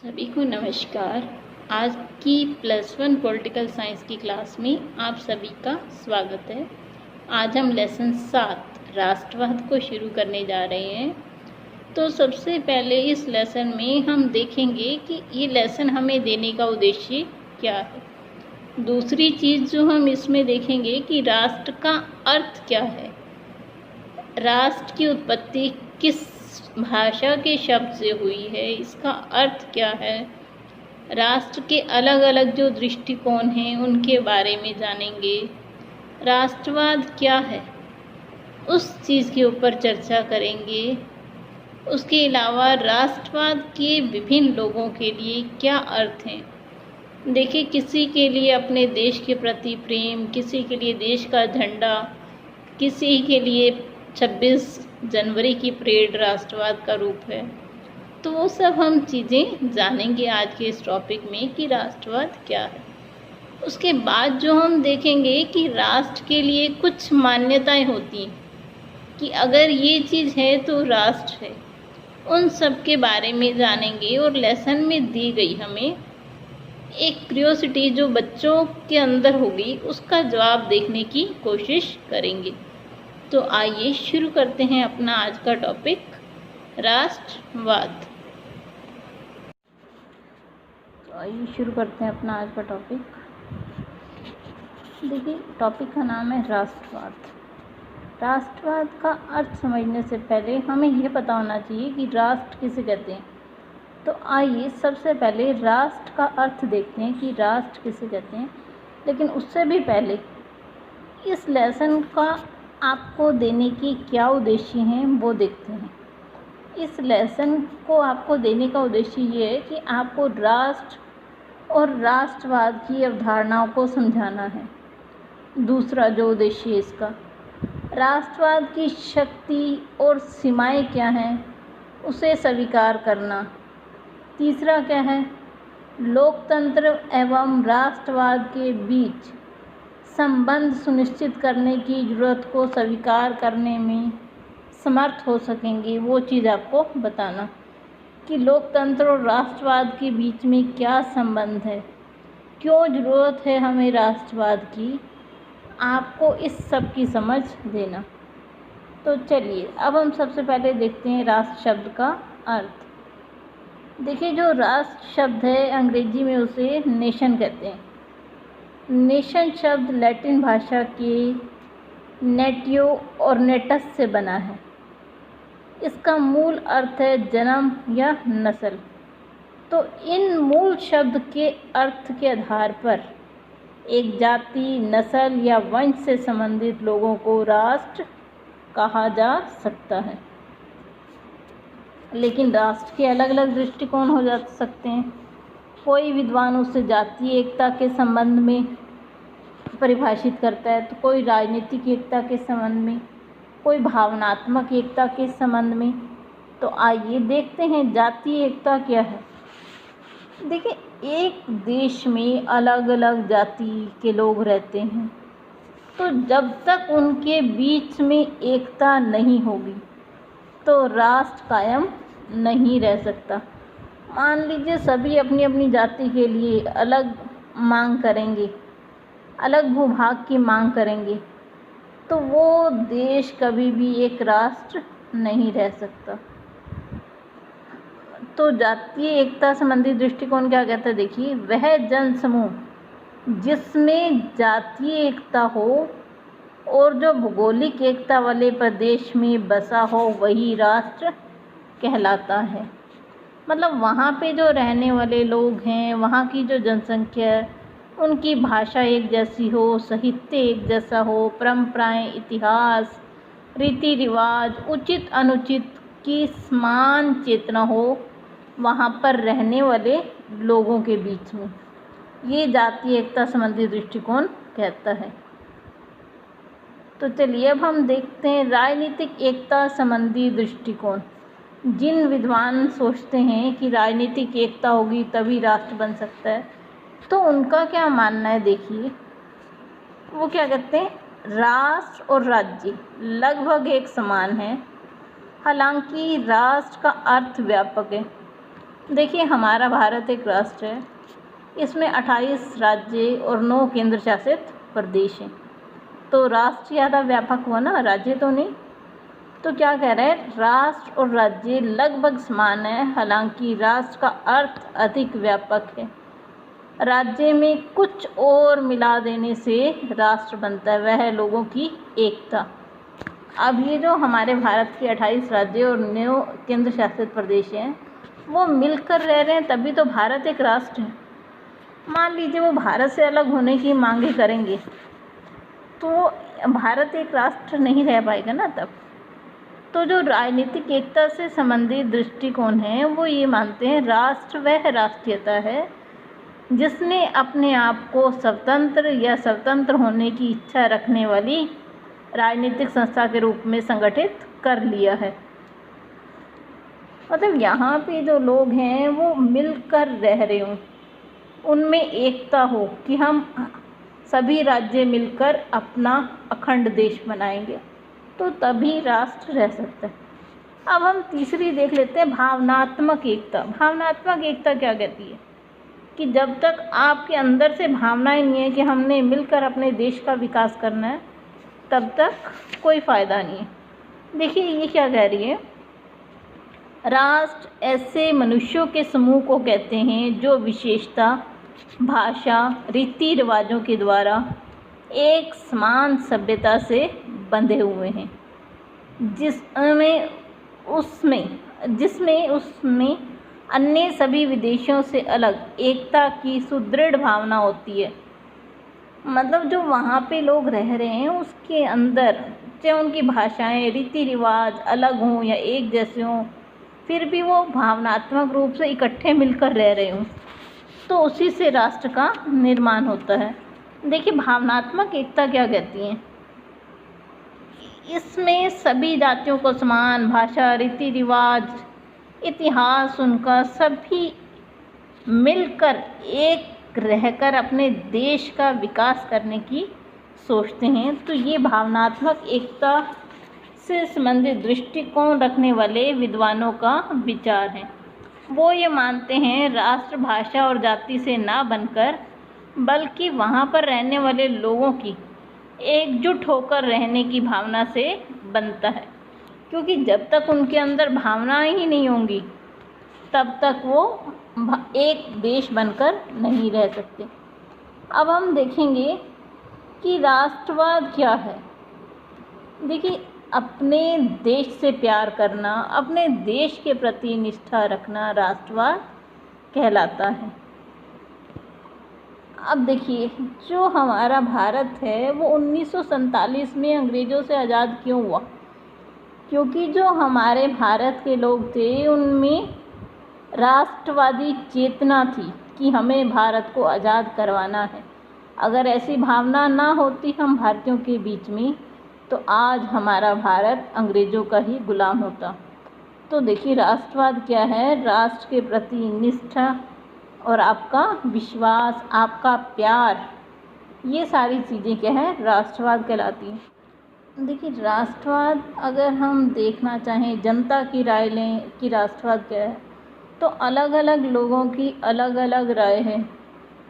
सभी को नमस्कार। आज की +1 पॉलिटिकल साइंस की क्लास में आप सभी का स्वागत है। आज हम लेसन 7 राष्ट्रवाद को शुरू करने जा रहे हैं। तो सबसे पहले इस लेसन में हम देखेंगे कि ये लेसन हमें देने का उद्देश्य क्या है। दूसरी चीज़ जो हम इसमें देखेंगे कि राष्ट्र का अर्थ क्या है, राष्ट्र की उत्पत्ति किस भाषा के शब्द से हुई है, इसका अर्थ क्या है, राष्ट्र के अलग अलग जो दृष्टिकोण हैं उनके बारे में जानेंगे। राष्ट्रवाद क्या है उस चीज़ के ऊपर चर्चा करेंगे। उसके अलावा राष्ट्रवाद के विभिन्न लोगों के लिए क्या अर्थ हैं। देखिए, किसी के लिए अपने देश के प्रति प्रेम, किसी के लिए देश का झंडा, किसी के लिए 26 जनवरी की परेड राष्ट्रवाद का रूप है। तो वो सब हम चीज़ें जानेंगे आज के इस टॉपिक में कि राष्ट्रवाद क्या है। उसके बाद जो हम देखेंगे कि राष्ट्र के लिए कुछ मान्यताएं होती हैं कि अगर ये चीज़ है तो राष्ट्र है। उन सब के बारे में जानेंगे और लेसन में दी गई हमें एक क्यूरियोसिटी जो बच्चों के अंदर होगी उसका जवाब देखने की कोशिश करेंगे। तो आइए शुरू करते हैं अपना आज का टॉपिक, राष्ट्रवाद। तो आइए शुरू करते हैं अपना आज का टॉपिक। देखिए, टॉपिक का नाम है राष्ट्रवाद। राष्ट्रवाद का अर्थ समझने से पहले हमें यह पता होना चाहिए कि राष्ट्र किसे कहते हैं। तो आइए सबसे पहले राष्ट्र का अर्थ देखते हैं कि राष्ट्र किसे कहते हैं। लेकिन उससे भी पहले इस लेसन का आपको देने की क्या उद्देश्य हैं वो देखते हैं। इस लेसन को आपको देने का उद्देश्य ये है कि आपको राष्ट्र और राष्ट्रवाद की अवधारणाओं को समझाना है। दूसरा जो उद्देश्य है इसका, राष्ट्रवाद की शक्ति और सीमाएं क्या हैं उसे स्वीकार करना। तीसरा क्या है, लोकतंत्र एवं राष्ट्रवाद के बीच संबंध सुनिश्चित करने की ज़रूरत को स्वीकार करने में समर्थ हो सकेंगे, वो चीज़ आपको बताना कि लोकतंत्र और राष्ट्रवाद के बीच में क्या संबंध है, क्यों ज़रूरत है हमें राष्ट्रवाद की, आपको इस सब की समझ देना। तो चलिए अब हम सबसे पहले देखते हैं राष्ट्र शब्द का अर्थ। देखिए, जो राष्ट्र शब्द है अंग्रेजी में उसे नेशन कहते हैं। नेशन शब्द लैटिन भाषा के नेटियो और नेटस से बना है। इसका मूल अर्थ है जन्म या नस्ल। तो इन मूल शब्द के अर्थ के आधार पर एक जाति, नस्ल या वंश से संबंधित लोगों को राष्ट्र कहा जा सकता है। लेकिन राष्ट्र के अलग अलग दृष्टिकोण हो जा सकते हैं। कोई विद्वान उसे जातीय एकता के संबंध में परिभाषित करता है, तो कोई राजनीतिक एकता के संबंध में, कोई भावनात्मक एकता के संबंध में। तो आइए देखते हैं जातीय एकता क्या है। देखिए, एक देश में अलग अलग जाति के लोग रहते हैं, तो जब तक उनके बीच में एकता नहीं होगी तो राष्ट्र कायम नहीं रह सकता। मान लीजिए सभी अपनी अपनी जाति के लिए अलग मांग करेंगे, अलग भूभाग की मांग करेंगे, तो वो देश कभी भी एक राष्ट्र नहीं रह सकता। तो जातीय एकता संबंधी दृष्टिकोण क्या कहता है, देखिए, वह जन समूह जिसमें जातीय एकता हो और जो भौगोलिक एकता वाले प्रदेश में बसा हो वही राष्ट्र कहलाता है। मतलब वहाँ पे जो रहने वाले लोग हैं, वहाँ की जो जनसंख्या है, उनकी भाषा एक जैसी हो, साहित्य एक जैसा हो, परंपराएं, इतिहास, रीति रिवाज, उचित अनुचित की समान चेतना हो वहाँ पर रहने वाले लोगों के बीच में, ये जातीय एकता संबंधी दृष्टिकोण कहता है। तो चलिए अब हम देखते हैं राजनीतिक एकता संबंधी दृष्टिकोण। जिन विद्वान सोचते हैं कि राजनीतिक एकता होगी तभी राष्ट्र बन सकता है, तो उनका क्या मानना है। देखिए, वो क्या कहते हैं, राष्ट्र और राज्य लगभग एक समान है। हालांकि राष्ट्र का अर्थ व्यापक है देखिए, हमारा भारत एक राष्ट्र है। इसमें 28 राज्य और 9 केंद्र शासित प्रदेश हैं। तो राष्ट्र ज़्यादा व्यापक हुआ ना, राज्य तो नहीं। तो क्या कह रहे हैं, राष्ट्र और राज्य लगभग समान है, हालांकि राष्ट्र का अर्थ अधिक व्यापक है। राज्य में कुछ और मिला देने से राष्ट्र बनता है, वह है लोगों की एकता। अब ये जो हमारे भारत के 28 राज्य और 9 केंद्र शासित प्रदेश हैं, वो मिलकर रह रहे हैं, तभी तो भारत एक राष्ट्र है। मान लीजिए वो भारत से अलग होने की मांगे करेंगे तो भारत एक राष्ट्र नहीं रह पाएगा ना तब। तो जो राजनीतिक एकता से संबंधित दृष्टिकोण है वो ये मानते हैं, राष्ट्र वह राष्ट्रीयता है जिसने अपने आप को स्वतंत्र या स्वतंत्र होने की इच्छा रखने वाली राजनीतिक संस्था के रूप में संगठित कर लिया है। मतलब यहाँ पे जो लोग हैं वो मिलकर रह रहे हों, उनमें एकता हो कि हम सभी राज्य मिलकर अपना अखंड देश बनाएंगे, तो तभी राष्ट्र रह सकता है। अब हम तीसरी देख लेते हैं, भावनात्मक एकता। भावनात्मक एकता क्या कहती है कि जब तक आपके अंदर से भावनाएं नहीं है कि हमने मिलकर अपने देश का विकास करना है, तब तक कोई फ़ायदा नहीं है। देखिए ये क्या कह रही है, राष्ट्र ऐसे मनुष्यों के समूह को कहते हैं जो विशेषता, भाषा, रीति रिवाजों के द्वारा एक समान सभ्यता से बंधे हुए हैं, जिसमें अन्य सभी विदेशों से अलग एकता की सुदृढ़ भावना होती है। मतलब जो वहाँ पे लोग रह रहे हैं उसके अंदर चाहे उनकी भाषाएं, रीति रिवाज अलग हों या एक जैसे हों, फिर भी वो भावनात्मक रूप से इकट्ठे मिलकर रह रहे हों, तो उसी से राष्ट्र का निर्माण होता है। देखिए भावनात्मक एकता क्या कहती है, इसमें सभी जातियों को समान भाषा, रीति रिवाज, इतिहास उनका सभी मिलकर एक रहकर अपने देश का विकास करने की सोचते हैं। तो ये भावनात्मक एकता से संबंधित दृष्टिकोण रखने वाले विद्वानों का विचार है। वो ये मानते हैं राष्ट्र भाषा और जाति से ना बनकर बल्कि वहाँ पर रहने वाले लोगों की एकजुट होकर रहने की भावना से बनता है, क्योंकि जब तक उनके अंदर भावनाएं ही नहीं होंगी तब तक वो एक देश बनकर नहीं रह सकते। अब हम देखेंगे कि राष्ट्रवाद क्या है। देखिए अपने देश से प्यार करना, अपने देश के प्रति निष्ठा रखना राष्ट्रवाद कहलाता है। अब देखिए जो हमारा भारत है वो 1947 में अंग्रेज़ों से आज़ाद क्यों हुआ, क्योंकि जो हमारे भारत के लोग थे उनमें राष्ट्रवादी चेतना थी कि हमें भारत को आज़ाद करवाना है। अगर ऐसी भावना ना होती हम भारतीयों के बीच में, तो आज हमारा भारत अंग्रेज़ों का ही गुलाम होता। तो देखिए राष्ट्रवाद क्या है, राष्ट्र के प्रति निष्ठा और आपका विश्वास, आपका प्यार, ये सारी चीज़ें क्या है, राष्ट्रवाद कहलाती हैं। देखिए राष्ट्रवाद अगर हम देखना चाहें, जनता की राय लें कि राष्ट्रवाद क्या है, तो अलग अलग लोगों की अलग अलग राय है।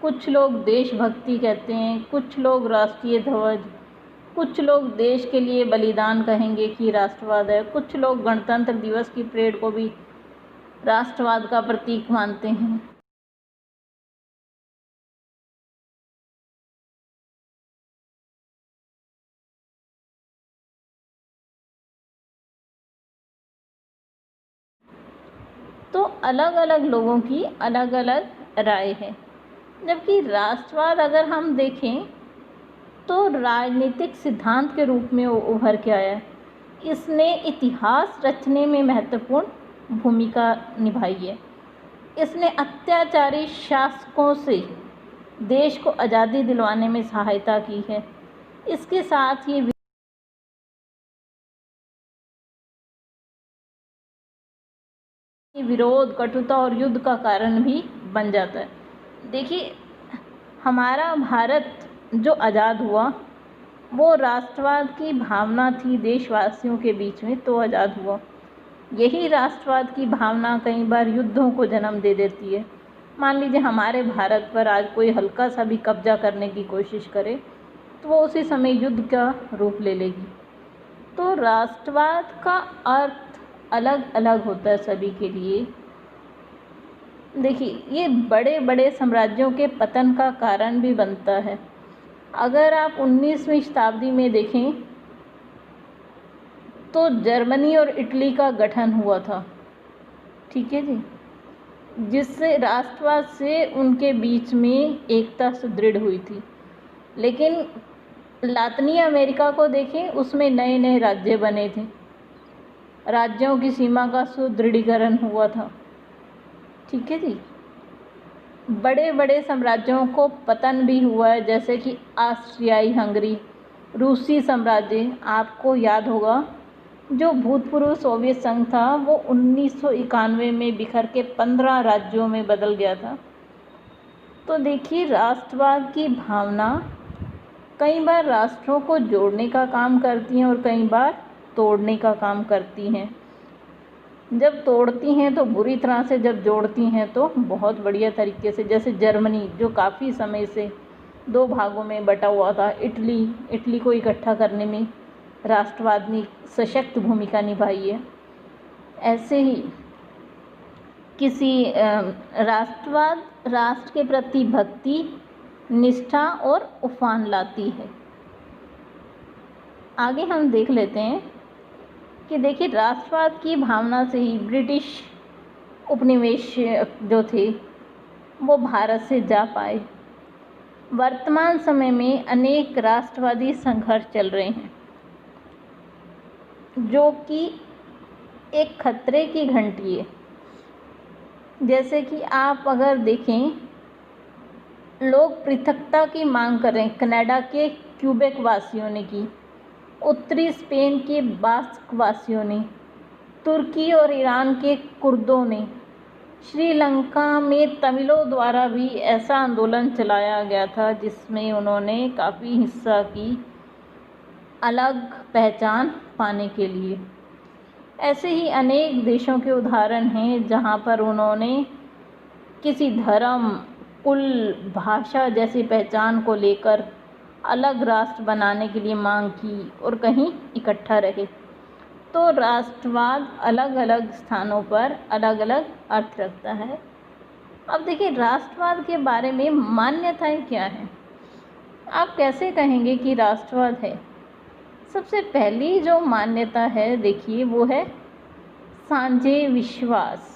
कुछ लोग देशभक्ति कहते हैं, कुछ लोग राष्ट्रीय ध्वज, कुछ लोग देश के लिए बलिदान कहेंगे कि राष्ट्रवाद है, कुछ लोग गणतंत्र दिवस की परेड को भी राष्ट्रवाद का प्रतीक मानते हैं। तो अलग अलग लोगों की अलग अलग राय है। जबकि राष्ट्रवाद अगर हम देखें तो राजनीतिक सिद्धांत के रूप में उभर के आया है। इसने इतिहास रचने में महत्वपूर्ण भूमिका निभाई है। इसने अत्याचारी शासकों से देश को आज़ादी दिलवाने में सहायता की है। इसके साथ ये विरोध, कटुता और युद्ध का कारण भी बन जाता है। देखिए हमारा भारत जो आज़ाद हुआ वो राष्ट्रवाद की भावना थी देशवासियों के बीच में, तो आज़ाद हुआ। यही राष्ट्रवाद की भावना कई बार युद्धों को जन्म दे देती है। मान लीजिए हमारे भारत पर आज कोई हल्का सा भी कब्जा करने की कोशिश करे तो वो उसी समय युद्ध का रूप ले लेगी। तो राष्ट्रवाद का अर्थ अलग अलग होता है सभी के लिए। देखिए, ये बड़े बड़े साम्राज्यों के पतन का कारण भी बनता है। अगर आप 19वीं शताब्दी में देखें तो जर्मनी और इटली का गठन हुआ था, ठीक है जी, जिससे राष्ट्रवाद से उनके बीच में एकता सुदृढ़ हुई थी। लेकिन लातिनी अमेरिका को देखें, उसमें नए नए राज्य बने थे, राज्यों की सीमा का सुदृढ़ीकरण हुआ था, ठीक है जी। बड़े बड़े साम्राज्यों को पतन भी हुआ है, जैसे कि ऑस्ट्रियाई हंगरी, रूसी साम्राज्य। आपको याद होगा जो भूतपूर्व सोवियत संघ था वो 1991 में बिखर के 15 राज्यों में बदल गया था। तो देखिए, राष्ट्रवाद की भावना कई बार राष्ट्रों को जोड़ने का काम करती हैं और कई बार तोड़ने का काम करती हैं। जब तोड़ती हैं तो बुरी तरह से, जब जोड़ती हैं तो बहुत बढ़िया तरीके से। जैसे जर्मनी जो काफ़ी समय से 2 भागों में बटा हुआ था, इटली को इकट्ठा करने में राष्ट्रवाद ने सशक्त भूमिका निभाई है। ऐसे ही किसी राष्ट्रवाद राष्ट्र के प्रति भक्ति, निष्ठा और उफान लाती है। आगे हम देख लेते हैं कि देखिए, राष्ट्रवाद की भावना से ही ब्रिटिश उपनिवेश जो थे वो भारत से जा पाए। वर्तमान समय में अनेक राष्ट्रवादी संघर्ष चल रहे हैं जो कि एक खतरे की घंटी है। जैसे कि आप अगर देखें, लोग पृथकता की मांग कर रहे हैं। कनाडा के क्यूबेक वासियों ने की, उत्तरी स्पेन के बास्क वासियों ने, तुर्की और ईरान के कुर्दों ने, श्रीलंका में तमिलों द्वारा भी ऐसा आंदोलन चलाया गया था जिसमें उन्होंने काफ़ी हिस्सा की अलग पहचान पाने के लिए। ऐसे ही अनेक देशों के उदाहरण हैं जहाँ पर उन्होंने किसी धर्म, कुल, भाषा जैसी पहचान को लेकर अलग राष्ट्र बनाने के लिए मांग की और कहीं इकट्ठा रहे। तो राष्ट्रवाद अलग अलग स्थानों पर अलग अलग अर्थ रखता है। अब देखिए, राष्ट्रवाद के बारे में मान्यताएं क्या हैं। आप कैसे कहेंगे कि राष्ट्रवाद है? सबसे पहली जो मान्यता है, देखिए, वो है साझे विश्वास।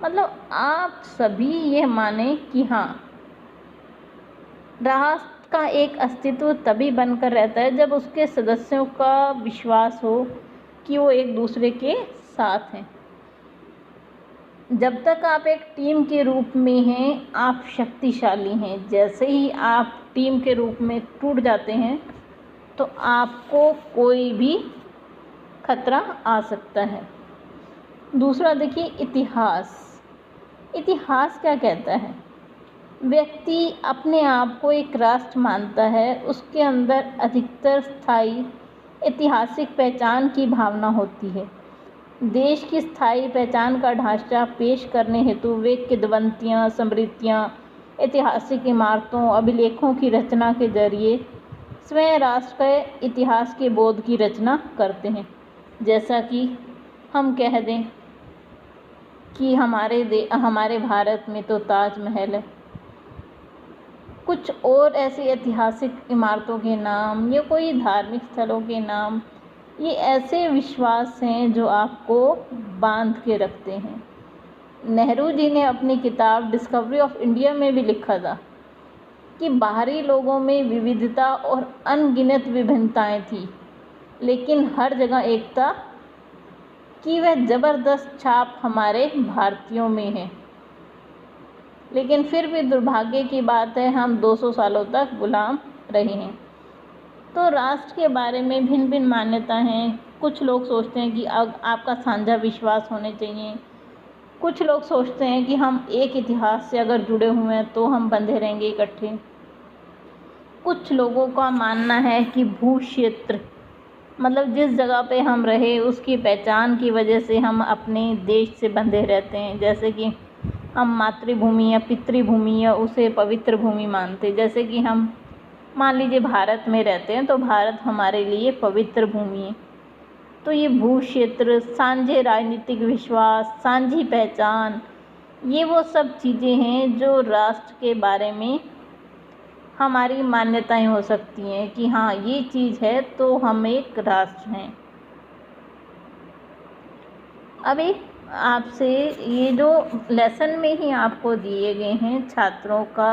मतलब आप सभी ये माने कि हाँ, राष्ट्र का एक अस्तित्व तभी बनकर रहता है जब उसके सदस्यों का विश्वास हो कि वो एक दूसरे के साथ हैं। जब तक आप एक टीम के रूप में हैं, आप शक्तिशाली हैं। जैसे ही आप टीम के रूप में टूट जाते हैं तो आपको कोई भी खतरा आ सकता है। दूसरा देखिए, इतिहास। इतिहास क्या कहता है? व्यक्ति अपने आप को एक राष्ट्र मानता है, उसके अंदर अधिकतर स्थायी ऐतिहासिक पहचान की भावना होती है। देश की स्थायी पहचान का ढांचा पेश करने हेतु वे किंवदंतियाँ, स्मृतियाँ, ऐतिहासिक इमारतों, अभिलेखों की रचना के जरिए स्वयं राष्ट्र के इतिहास के बोध की रचना करते हैं। जैसा कि हम कह दें कि हमारे भारत में तो ताजमहल है। कुछ और ऐसी ऐतिहासिक इमारतों के नाम या कोई धार्मिक स्थलों के नाम, ये ऐसे विश्वास हैं जो आपको बांध के रखते हैं। नेहरू जी ने अपनी किताब डिस्कवरी ऑफ इंडिया में भी लिखा था कि बाहरी लोगों में विविधता और अनगिनत विभिन्नताएं थी, लेकिन हर जगह एकता की वह ज़बरदस्त छाप हमारे भारतीयों में है। लेकिन फिर भी दुर्भाग्य की बात है, हम 200 सालों तक गुलाम रहे हैं। तो राष्ट्र के बारे में भिन्न भिन्न मान्यता हैं। कुछ लोग सोचते हैं कि आपका साझा विश्वास होने चाहिए। कुछ लोग सोचते हैं कि हम एक इतिहास से अगर जुड़े हुए हैं तो हम बंधे रहेंगे इकट्ठे। कुछ लोगों का मानना है कि भू क्षेत्र मतलब जिस जगह पे हम रहे उसकी पहचान की वजह से हम अपने देश से बंधे रहते हैं। जैसे कि हम मातृभूमि या पितृभूमि या उसे पवित्र भूमि मानते हैं। जैसे कि हम मान लीजिए भारत में रहते हैं तो भारत हमारे लिए पवित्र भूमि है। तो ये भू क्षेत्र, साझे राजनीतिक विश्वास, साझी पहचान, ये वो सब चीज़ें हैं जो राष्ट्र के बारे में हमारी मान्यताएं हो सकती हैं कि हाँ ये चीज़ है तो हम एक राष्ट्र हैं। अभी आपसे ये जो लेसन में ही आपको दिए गए हैं छात्रों का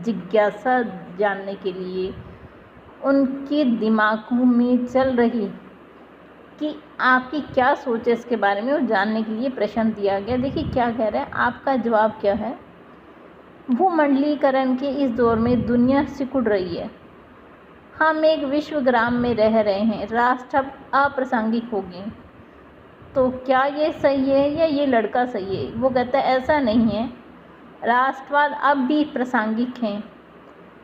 जिज्ञासा जानने के लिए, उनके दिमागों में चल रही कि आपकी क्या सोच है इसके बारे में, वो जानने के लिए प्रश्न दिया गया। देखिए क्या कह रहा है, आपका जवाब क्या है। भूमंडलीकरण के इस दौर में दुनिया सिकुड़ रही है। हम एक विश्वग्राम में रह रहे हैं, राष्ट्र अब अप्रासंगिक हो गए। तो क्या ये सही है या ये लड़का सही है? वो कहता है ऐसा नहीं है, राष्ट्रवाद अब भी प्रासंगिक हैं।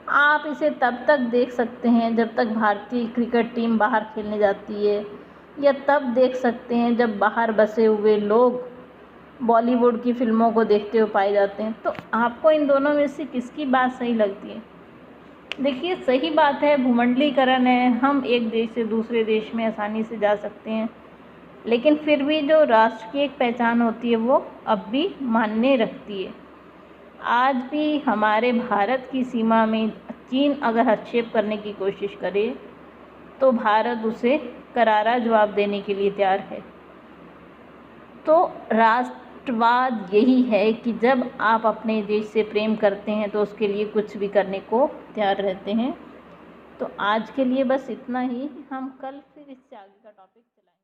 आप इसे तब तक देख सकते हैं जब तक भारतीय क्रिकेट टीम बाहर खेलने जाती है, या तब देख सकते हैं जब बाहर बसे हुए लोग बॉलीवुड की फिल्मों को देखते हुए पाए जाते हैं। तो आपको इन दोनों में से किसकी बात सही लगती है? देखिए सही बात है, भूमंडलीकरण है, हम एक देश से दूसरे देश में आसानी से जा सकते हैं, लेकिन फिर भी जो राष्ट्र की एक पहचान होती है वो अब भी मायने रखती है। आज भी हमारे भारत की सीमा में चीन अगर हस्तक्षेप करने की कोशिश करे तो भारत उसे करारा जवाब देने के लिए तैयार है। तो राष्ट्रवाद यही है कि जब आप अपने देश से प्रेम करते हैं तो उसके लिए कुछ भी करने को तैयार रहते हैं। तो आज के लिए बस इतना ही, हम कल फिर इससे आगे का टॉपिक चलाएंगे।